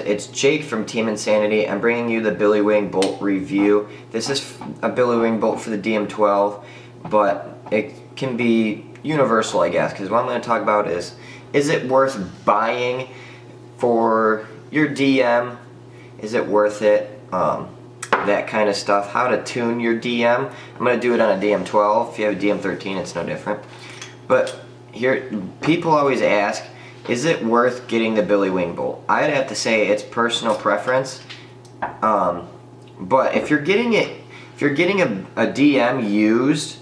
it's Jake from Team Insanity. I'm bringing you the Billy Wing bolt review. This is a Billy Wing bolt for the DM12, but it can be universal, I guess, because what I'm going to talk about is it worth buying for your DM? Is it worth it? That kind of stuff. How to tune your DM. I'm going to do it on a DM12. If you have a DM13, it's no different. But here, people always ask, is it worth getting the Billy Wing bolt? I'd have to say it's personal preference. But if you're getting a DM used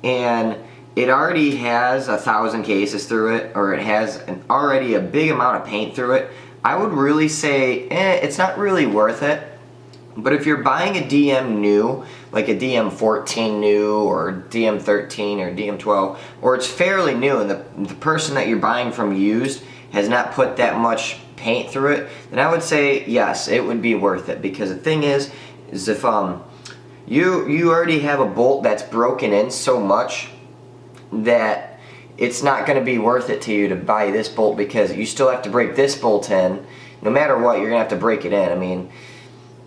and it already has 1,000 cases through it, or it has already a big amount of paint through it, I would really say it's not really worth it. But if you're buying a DM new, like a DM14 new, or DM13 or DM12, or it's fairly new and the person that you're buying from used has not put that much paint through it, then I would say yes, it would be worth it. Because the thing is if you already have a bolt that's broken in so much that it's not going to be worth it to you to buy this bolt, because you still have to break this bolt in. No matter what, you're going to have to break it in. I mean,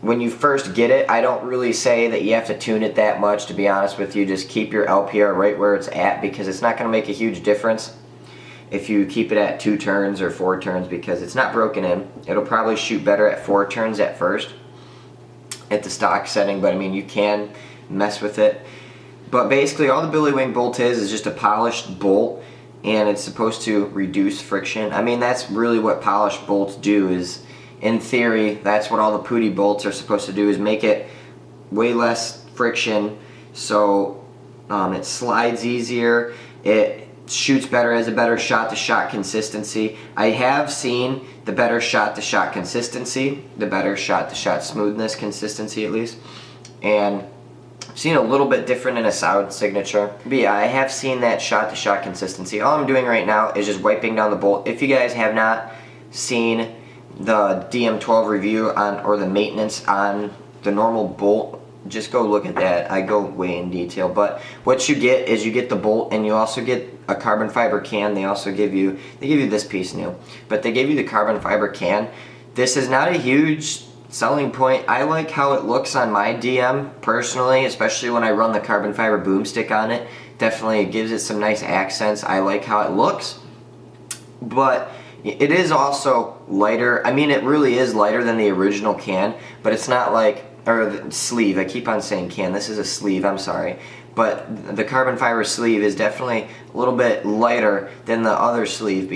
when you first get it, I don't really say that you have to tune it that much, to be honest with you. Just keep your LPR right where it's at, because it's not going to make a huge difference if you keep it at 2 turns or 4 turns, because it's not broken in. It'll probably shoot better at 4 turns at first at the stock setting, but I mean, you can mess with it. But basically all the Billy Wing bolt is just a polished bolt, and it's supposed to reduce friction. I mean, that's really what polished bolts do. Is in theory, that's what all the putty bolts are supposed to do, is make it way less friction, so it slides easier, it shoots better, has a better shot-to-shot consistency. I have seen the better shot-to-shot consistency, the better shot-to-shot smoothness consistency at least, and I've seen a little bit different in a sound signature. But yeah, I have seen that shot-to-shot consistency. All I'm doing right now is just wiping down the bolt. If you guys have not seen the DM12 review on, or the maintenance on the normal bolt, just go look at that. I go way in detail. But what you get is you get the bolt, and you also get a carbon fiber can. They also give you this piece new, but they give you the carbon fiber can. This is not a huge selling point. I like how it looks on my DM personally, especially when I run the carbon fiber boomstick on it. Definitely gives it some nice accents. I like how it looks, but it is also lighter. I mean, it really is lighter than the original can, but it's not like, or the sleeve, I keep on saying can, this is a sleeve, I'm sorry. But the carbon fiber sleeve is definitely a little bit lighter than the other sleeve,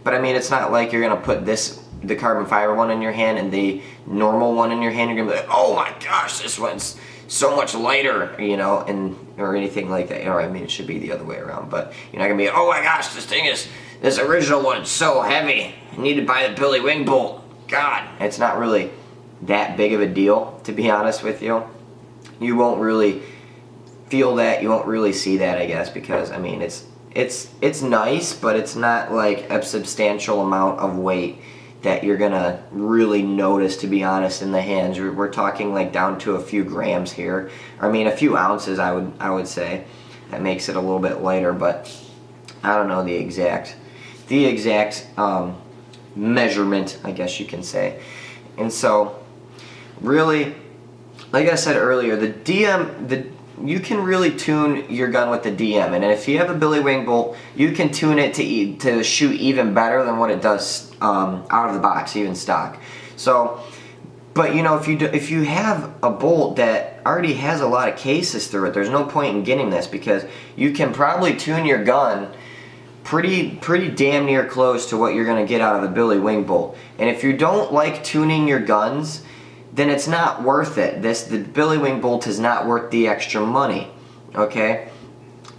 but I mean, it's not like you're gonna put the carbon fiber one in your hand and the normal one in your hand, you're gonna be like, oh my gosh, this one's so much lighter, you know, or anything like that. Or I mean, it should be the other way around, but you're not gonna be, oh my gosh, this original one is so heavy, I need to buy the Billy Wing bolt. God, it's not really that big of a deal, to be honest with you. You won't really feel that, you won't really see that, I guess, because I mean, it's nice, but it's not like a substantial amount of weight that you're gonna really notice, to be honest, in the hands. We're talking like down to a few grams here. I mean, a few ounces, I would say. That makes it a little bit lighter, but I don't know the exact measurement, I guess you can say. And so, really, like I said earlier, you can really tune your gun with the DM, and if you have a Billy Wing bolt, you can tune it to shoot even better than what it does out of the box, even stock. So, but you know, if you have a bolt that already has a lot of cases through it, there's no point in getting this, because you can probably tune your gun pretty damn near close to what you're gonna get out of a Billy Wing bolt. And if you don't like tuning your guns, then it's not worth it. The Billy Wing bolt is not worth the extra money, okay?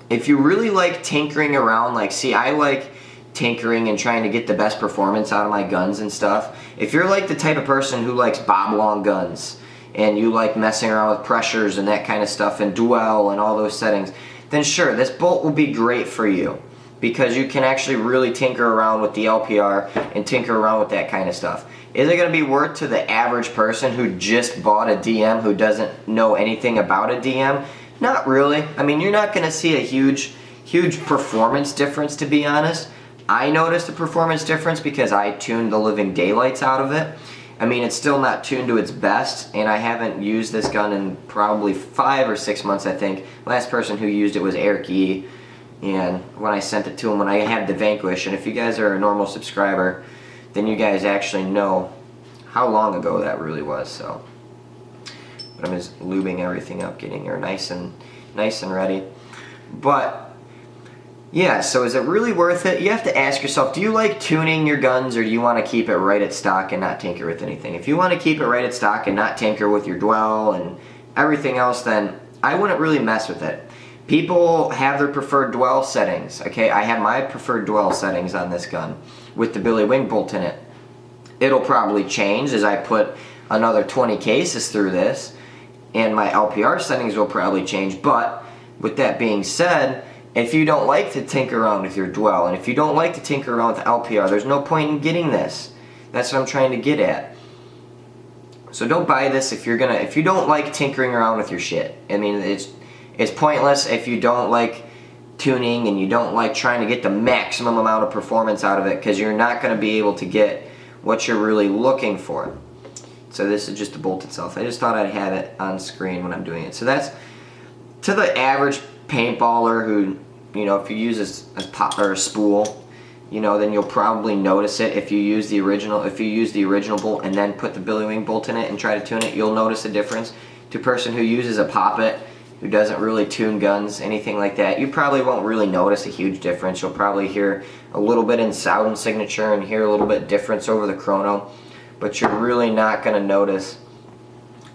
If you really like tinkering around, like, see, I like tinkering and trying to get the best performance out of my guns and stuff. If you're like the type of person who likes bob long guns, and you like messing around with pressures and that kind of stuff, and duel and all those settings, then sure, this bolt will be great for you, because you can actually really tinker around with the LPR and tinker around with that kind of stuff. Is it going to be worth to the average person who just bought a DM, who doesn't know anything about a DM? Not really. I mean, you're not going to see a huge performance difference, to be honest. I noticed a performance difference because I tuned the living daylights out of it, I mean, it's still not tuned to its best, and I haven't used this gun in probably 5 or 6 months, I think. Last person who used it was Eric E. And when I sent it to him, when I had the Vanquish, and if you guys are a normal subscriber, then you guys actually know how long ago that really was. So, but I'm just lubing everything up, getting her nice and ready. But yeah, so is it really worth it? You have to ask yourself, do you like tuning your guns, or do you want to keep it right at stock and not tinker with anything? If you want to keep it right at stock and not tinker with your dwell and everything else, then I wouldn't really mess with it. People have their preferred dwell settings, okay? I have my preferred dwell settings on this gun with the Billy Wing bolt in it. It'll probably change as I put another 20 cases through this, and my LPR settings will probably change. But with that being said, if you don't like to tinker around with your dwell, and if you don't like to tinker around with LPR, there's no point in getting this. That's what I'm trying to get at. So don't buy this if you don't like tinkering around with your shit. I mean, it's pointless if you don't like tuning and you don't like trying to get the maximum amount of performance out of it, because you're not going to be able to get what you're really looking for. So this is just the bolt itself. I just thought I'd have it on screen when I'm doing it. So that's to the average paintballer who, you know, if you use a pop or a spool, you know, then you'll probably notice it. If you use the original bolt and then put the Billy Wing bolt in it and try to tune it, you'll notice a difference. To a person who uses a poppet, who doesn't really tune guns, anything like that, you probably won't really notice a huge difference. You'll probably hear a little bit in sound signature and hear a little bit difference over the chrono, but you're really not going to notice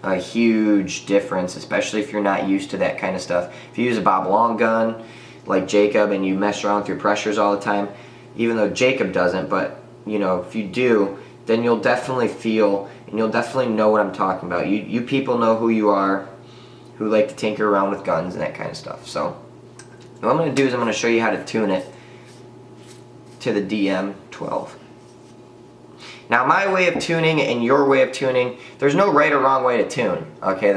a huge difference, especially if you're not used to that kind of stuff. If you use a Bob Long gun like Jacob and you mess around with your pressures all the time, even though Jacob doesn't, but you know, if you do, then you'll definitely feel and you'll definitely know what I'm talking about. You people know who you are, who like to tinker around with guns and that kind of stuff. So what I'm going to do is I'm going to show you how to tune it to the DM12. Now, my way of tuning and your way of tuning, there's no right or wrong way to tune. Okay,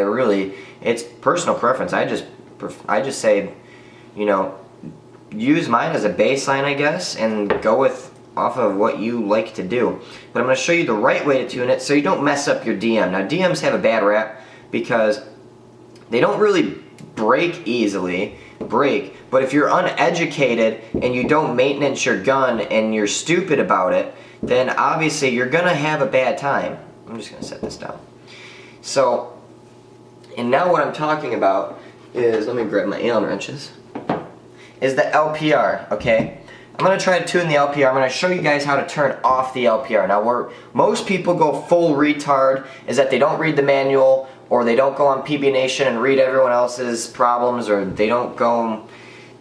it's personal preference. I just say, you know, use mine as a baseline, I guess, and go with off of what you like to do. But I'm going to show you the right way to tune it so you don't mess up your DM. Now, DMs have a bad rap because they don't really break easily, but if you're uneducated and you don't maintenance your gun and you're stupid about it, then obviously you're going to have a bad time. I'm just going to set this down. So, and now what I'm talking about is, let me grab my Allen wrenches, is the LPR, okay? I'm going to try to tune the LPR. I'm going to show you guys how to turn off the LPR. Now, where most people go full retard is that they don't read the manual, or they don't go on PB Nation and read everyone else's problems, or they don't go and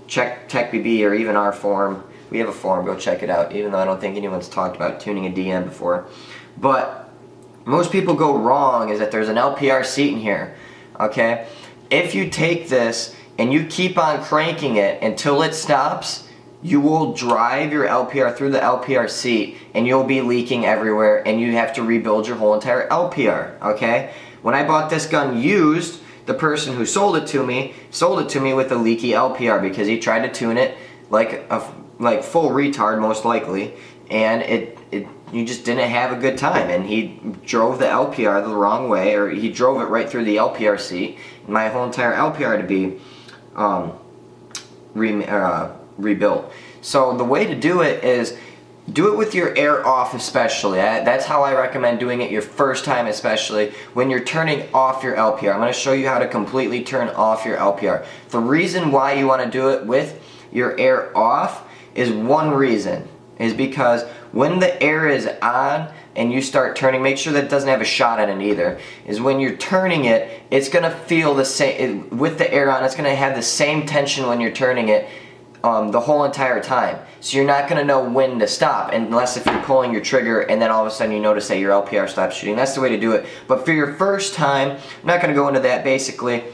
check TechBB or even our forum. We have a forum, go check it out, even though I don't think anyone's talked about tuning a DM before. But most people go wrong is that there's an LPR seat in here, okay? If you take this and you keep on cranking it until it stops, you will drive your LPR through the LPR seat and you'll be leaking everywhere and you have to rebuild your whole entire LPR, okay? When I bought this gun used, the person who sold it to me with a leaky LPR because he tried to tune it like full retard most likely, and you just didn't have a good time, and he drove the LPR the wrong way, or he drove it right through the LPR seat. My whole entire LPR to be rebuilt. So the way to do it is do it with your air off, especially. That's how I recommend doing it your first time, especially when you're turning off your LPR. I'm going to show you how to completely turn off your LPR. The reason why you want to do it with your air off is one reason, is because when the air is on and you start turning, make sure that it doesn't have a shot in it either, is when you're turning it, it's going to feel the same, with the air on, it's going to have the same tension when you're turning it the whole entire time. So you're not going to know when to stop, unless if you're pulling your trigger and then all of a sudden you notice that your LPR stops shooting. That's the way to do it. But for your first time, I'm not going to go into that. Basically,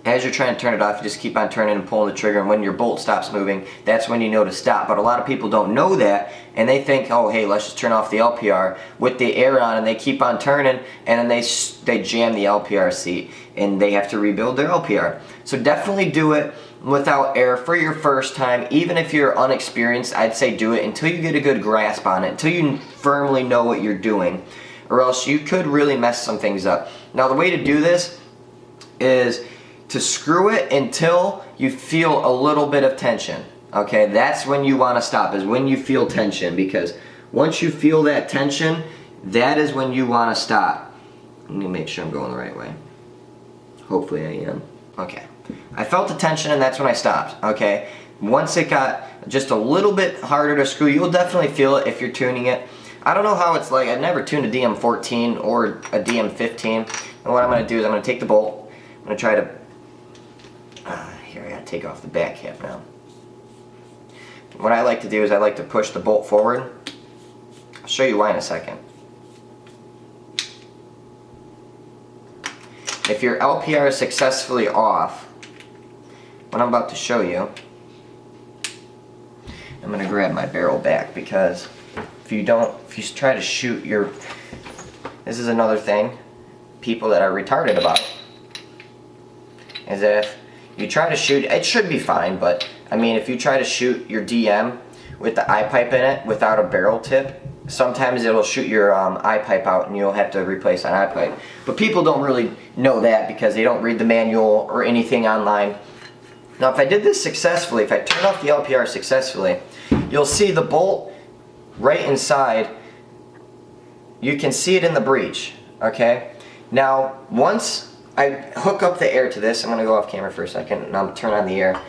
as you're trying to turn it off, you just keep on turning and pulling the trigger, and when your bolt stops moving, that's when you know to stop. But a lot of people don't know that, and they think, oh, hey, let's just turn off the LPR with the air on, and they keep on turning, and then they jam the LPR seat, and they have to rebuild their LPR. So definitely do it without air for your first time. Even if you're unexperienced, I'd say do it until you get a good grasp on it, until you firmly know what you're doing. or else you could really mess some things up. Now the way to do this is to screw it until you feel a little bit of tension. Okay, that's when you want to stop, is when you feel tension, because once you feel that tension, that is when you want to stop. Let me make sure I'm going the right way. Hopefully I am. Okay. I felt the tension and that's when I stopped. Okay. Once it got just a little bit harder to screw, you'll definitely feel it if you're tuning it. I don't know how it's like. I've never tuned a DM14 or a DM15. And what I'm going to do is I'm going to take the bolt. I'm going to try to... here, I got to take off the back cap now. What I like to do is I like to push the bolt forward. I'll show you why in a second. If your LPR is successfully off, what I'm about to show you, I'm going to grab my barrel back, because if you try to shoot your, this is another thing people that are retarded about, is that if you try to shoot, it should be fine, but I mean if you try to shoot your DM with the eye pipe in it without a barrel tip, sometimes it'll shoot your eye pipe out and you'll have to replace an eye pipe. But people don't really know that because they don't read the manual or anything online. Now if I did this successfully, if I turn off the LPR successfully, you'll see the bolt right inside. You can see it in the breech, okay? Now once I hook up the air to this, I'm going to go off camera for a second and I'll turn on the air.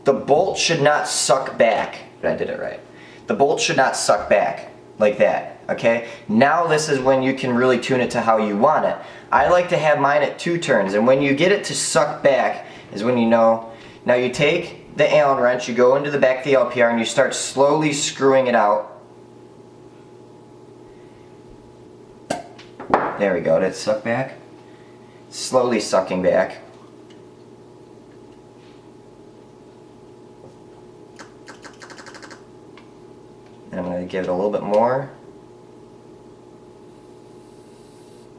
The bolt should not suck back. I did it right. The bolt should not suck back like that, okay? Now this is when you can really tune it to how you want it. I like to have mine at 2 turns, and when you get it to suck back is when you know. Now you take the Allen wrench, you go into the back of the LPR and you start slowly screwing it out. There we go, did it suck back? Slowly sucking back. And I'm going to give it a little bit more.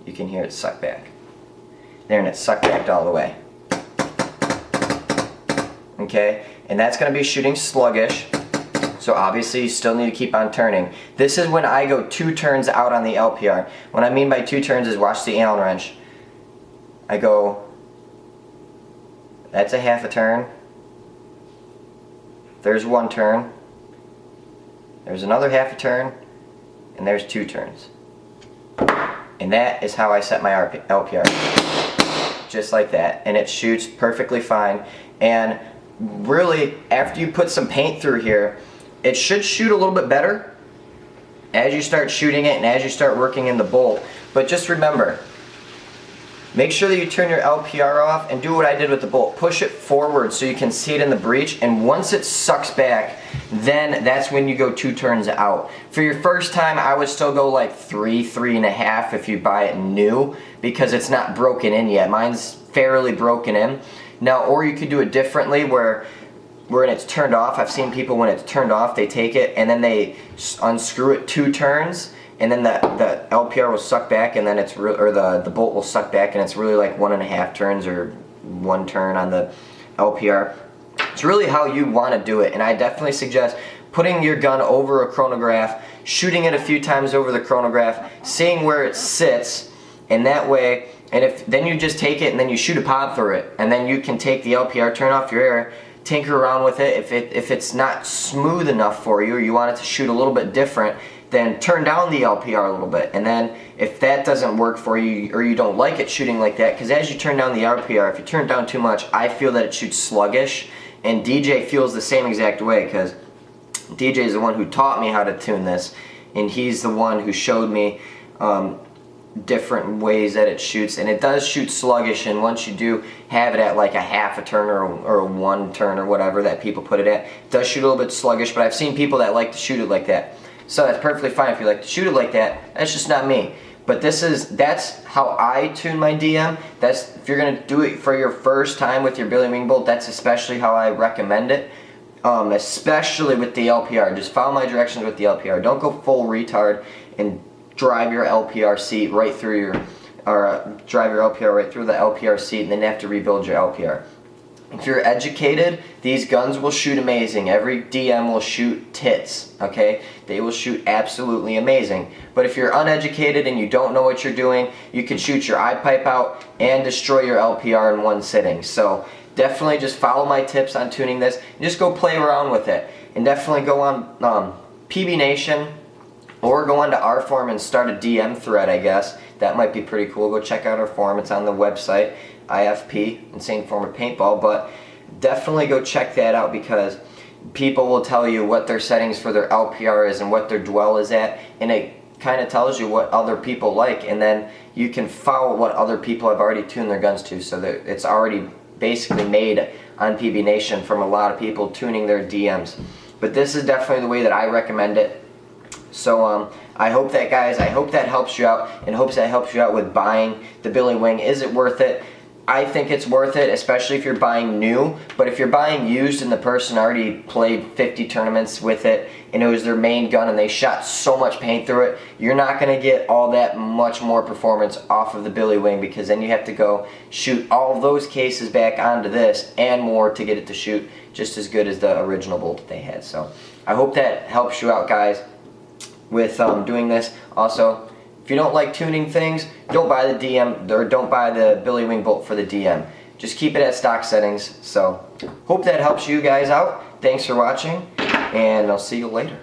You can hear it suck back. There, and it sucked back all the way. Okay, and that's going to be shooting sluggish, so obviously you still need to keep on turning. This is when I go 2 turns out on the LPR. What I mean by 2 turns is, watch the Allen wrench. I go, that's a half a turn. There's 1 turn. There's another half a turn, and there's 2 turns. And that is how I set my LPR. Just like that. And it shoots perfectly fine. And really, after you put some paint through here, it should shoot a little bit better as you start shooting it and as you start working in the bolt. But just remember, make sure that you turn your LPR off and do what I did with the bolt. Push it forward so you can see it in the breech, and once it sucks back, then that's when you go 2 turns out. For your first time, I would still go like 3.5 if you buy it new, because it's not broken in yet. Mine's fairly broken in. Now, or you could do it differently where when it's turned off, I've seen people when it's turned off, they take it and then they unscrew it 2 turns, and then the LPR will suck back, and then it's or the bolt will suck back, and it's really like 1.5 turns or 1 turn on the LPR. It's really how you want to do it, and I definitely suggest putting your gun over a chronograph, shooting it a few times over the chronograph, seeing where it sits, and that way, and if then you just take it and then you shoot a pod through it, and then you can take the LPR, turn off your air, tinker around with it. If it's not smooth enough for you, or you want it to shoot a little bit different, then turn down the LPR a little bit. And then if that doesn't work for you, or you don't like it shooting like that, because as you turn down the LPR, if you turn it down too much, I feel that it shoots sluggish, and DJ feels the same exact way, because DJ is the one who taught me how to tune this, and he's the one who showed me different ways that it shoots, and it does shoot sluggish. And once you do have it at like a half a turn or 1 turn or whatever that people put it at, it does shoot a little bit sluggish. But I've seen people that like to shoot it like that, so that's perfectly fine if you like to shoot it like that. That's just not me. But that's how I tune my DM. That's, if you're gonna do it for your first time with your Billy Wing bolt, that's especially how I recommend it. Especially with the LPR. Just follow my directions with the LPR. Don't go full retard and drive your LPR seat right through your, or drive your LPR right through the LPR seat and then have to rebuild your LPR. If you're educated, these guns will shoot amazing. Every DM will shoot tits, okay? They will shoot absolutely amazing. But if you're uneducated and you don't know what you're doing, you can shoot your eye pipe out and destroy your LPR in one sitting. So definitely just follow my tips on tuning this and just go play around with it. And definitely go on PB Nation or go onto our forum and start a DM thread, I guess. That might be pretty cool. Go check out our forum. It's on the website, IFP, Insane Form of Paintball. But definitely go check that out, because people will tell you what their settings for their LPR is and what their dwell is at, and it kind of tells you what other people like, and then you can follow what other people have already tuned their guns to, so that it's already basically made on PB Nation from a lot of people tuning their DMs. But this is definitely the way that I recommend it. So I hope that, guys, I hope that helps you out, and hopes that helps you out with buying the Billy Wing. Is it worth it? I think it's worth it, especially if you're buying new. But if you're buying used and the person already played 50 tournaments with it and it was their main gun and they shot so much paint through it, you're not going to get all that much more performance off of the Billy Wing, because then you have to go shoot all those cases back onto this and more to get it to shoot just as good as the original bolt that they had. So I hope that helps you out, guys, with doing this. Also, if you don't like tuning things, don't buy the DM, or don't buy the Billy Wing bolt for the DM. Just keep it at stock settings. So, hope that helps you guys out. Thanks for watching, and I'll see you later.